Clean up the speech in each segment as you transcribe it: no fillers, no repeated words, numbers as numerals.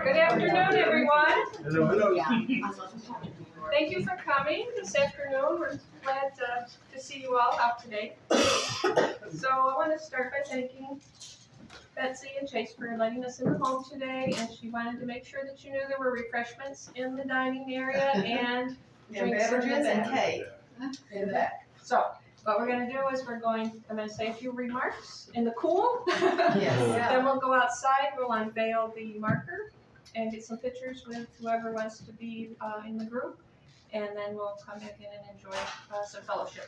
Good afternoon, everyone. Hello, hello. Thank you for coming this afternoon. We're glad to see you all out today. So I want to start by thanking Betsy and Chase for letting us in the home today, and she wanted to make sure that you knew there were refreshments in the dining area and drinks beverages and cake in the back. So what we're going to do is I'm going to say a few remarks in the cool. Yes. Then we'll go outside, we'll unveil the marker and get some pictures with whoever wants to be in the group. And then we'll come back in and enjoy some fellowship.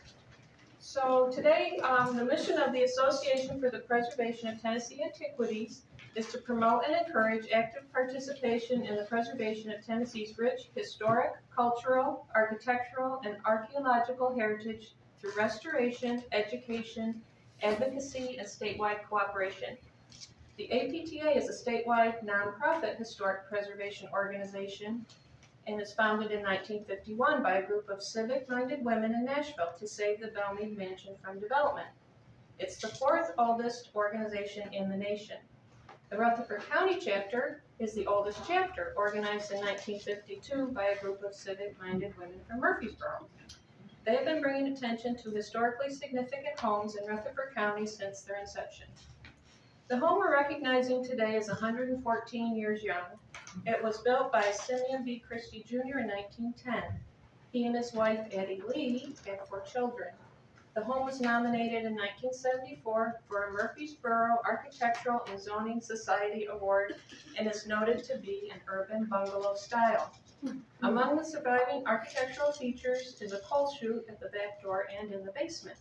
So today, the mission of the Association for the Preservation of Tennessee Antiquities is to promote and encourage active participation in the preservation of Tennessee's rich historic, cultural, architectural, and archaeological heritage through restoration, education, advocacy, and statewide cooperation. The APTA is a statewide nonprofit historic preservation organization and is founded in 1951 by a group of civic-minded women in Nashville to save the Belmead Mansion from development. It's the fourth oldest organization in the nation. The Rutherford County chapter is the oldest chapter, organized in 1952 by a group of civic-minded women from Murfreesboro. They have been bringing attention to historically significant homes in Rutherford County since their inception. The home we're recognizing today is 114 years young. It was built by Simeon B. Christy Jr. in 1910. He and his wife, Addie Lee, had 4 children. The home was nominated in 1974 for a Murfreesboro Architectural and Zoning Society Award and is noted to be an urban bungalow style. Among the surviving architectural features is a coal chute at the back door and in the basement.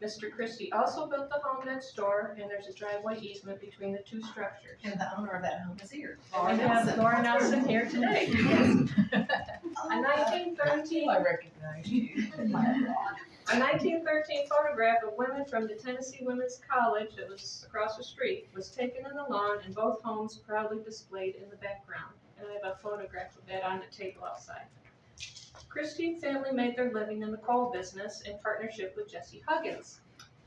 Mr. Christy also built the home next door, and there's a driveway easement between the 2 structures. And the owner of that home is here. And we have Laura Nelson here today. A 1913 I recognize you. A 1913 photograph of women from the Tennessee Women's College that was across the street was taken in the lawn, and both homes proudly displayed in the background. And I have a photograph of that on the table outside. Christy family made their living in the coal business in partnership with Jesse Huggins.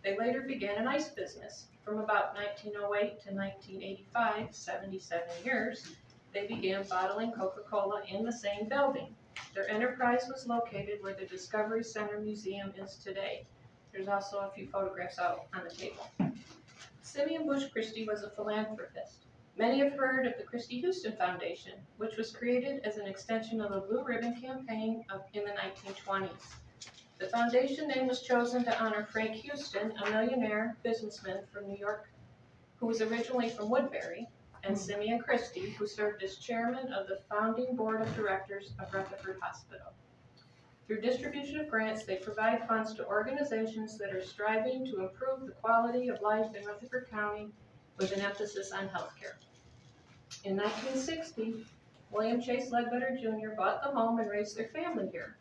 They later began an ice business. From about 1908 to 1985, 77 years, they began bottling Coca-Cola in the same building. Their enterprise was located where the Discovery Center Museum is today. There's also a few photographs out on the table. Simeon Bush Christy was a philanthropist. Many have heard of the Christy Houston Foundation, which was created as an extension of the Blue Ribbon Campaign in the 1920s. The foundation name was chosen to honor Frank Houston, a millionaire businessman from New York, who was originally from Woodbury, and Simeon Christy, who served as chairman of the founding board of directors of Rutherford Hospital. Through distribution of grants, they provide funds to organizations that are striving to improve the quality of life in Rutherford County with an emphasis on healthcare. In 1960, William Chase Ledbetter Jr. bought the home and raised their family here.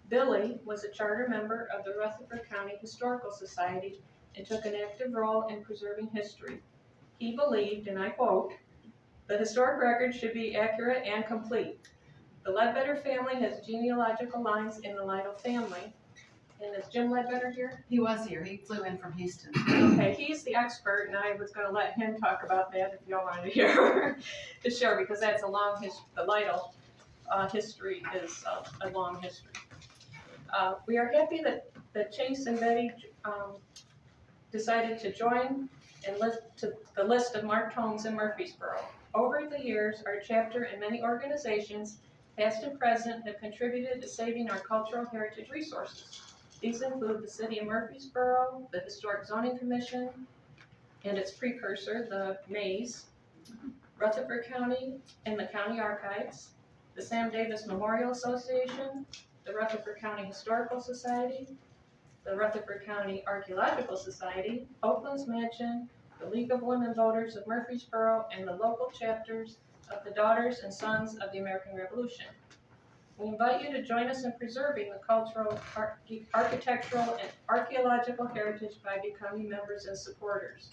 Billy was a charter member of the Rutherford County Historical Society and took an active role in preserving history. He believed, and I quote, "The historic record should be accurate and complete. The Ledbetter family has genealogical lines in the Lytle family." And is Jim Ledbetter here? He was here. He flew in from Houston. Okay, he's the expert, and I was going to let him talk about that if y'all wanted to hear to share, because that's a long history. The Lytle history is a long history. We are happy that Chase and Betty decided to join and list to the list of marked homes in Murfreesboro. Over the years, our chapter and many organizations, past and present, have contributed to saving our cultural heritage resources. These include the City of Murfreesboro, the Historic Zoning Commission, and its precursor, the Maze, Rutherford County and the County Archives, the Sam Davis Memorial Association, the Rutherford County Historical Society, the Rutherford County Archaeological Society, Oakland's Mansion, the League of Women Voters of Murfreesboro, and the local chapters of the Daughters and Sons of the American Revolution. We invite you to join us in preserving the cultural, architectural, and archaeological heritage by becoming members and supporters.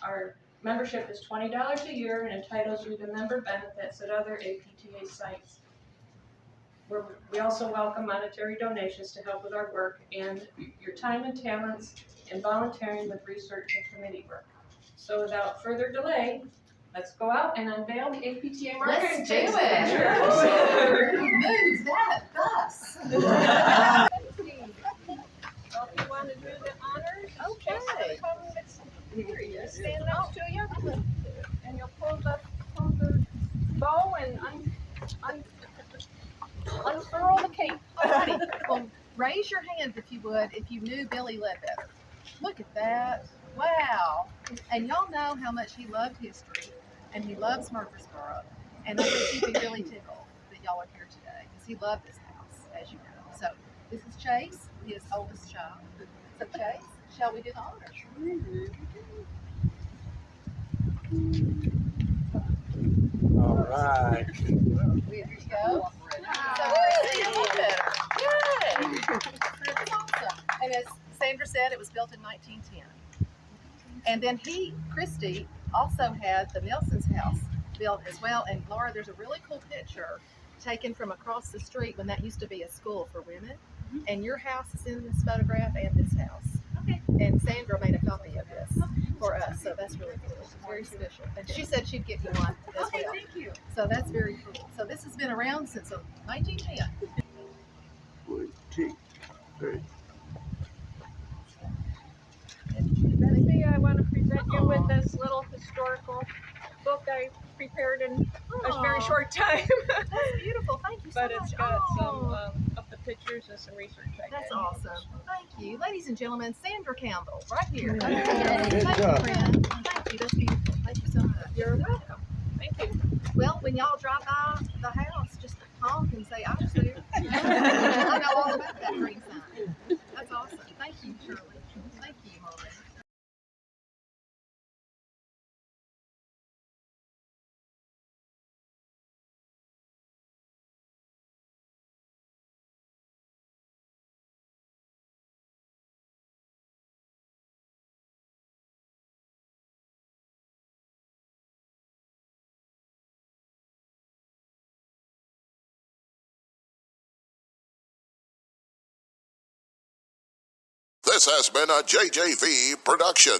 Our membership is $20 a year and entitles you to member benefits at other APTA sites. We also welcome monetary donations to help with our work and your time and talents in volunteering with research and committee work. So without further delay, let's go out and unveil the APTA marker Let's and do take some it. pictures. Move that bus. So if you want to do the honors, Okay. just come here, stand next to you, and you'll pull the bow and unfurl the cape. Alrighty. Well, raise your hand if you would, if you knew Billy Ledbetter. Look at that. Wow. And y'all know how much he loved history, and he loves Murfreesboro. And I think he'd be really tickled that y'all are here today, because he loved this house, as you know. So this is Chase, his oldest child. So Chase, shall we do the honors? All right. There you go. So Christy Ledbetter. Yay! That's awesome. And as Sandra said, it was built in 1910. And then Christy also had the Nelson's house built as well. And Laura, there's a really cool picture taken from across the street when that used to be a school for women. And your house is in this photograph and this house. Okay. And Sandra made a copy of this for us, so that's really cool. Very special. And she said she'd get you one as Okay, well. thank you. So that's very cool. So this has been around since 1910. 1, 2, 3. Betsy, I want to present you with this little historical book I prepared in a very Aw. short time. That's beautiful. Thank you so But much. it's got some Oh, of the pictures and some research I did. that's awesome. Thank you. Ladies and gentlemen, Sandra Campbell, right here. Good Thank you, job. friend. Thank you. That's beautiful. Thank you so much. You're welcome. Thank you. Well, when y'all drive by the house, just honk and say, I was there. I know all about that green sign. That's awesome. Thank you, Shirley. Thank you, Molly. This has been a JJV production.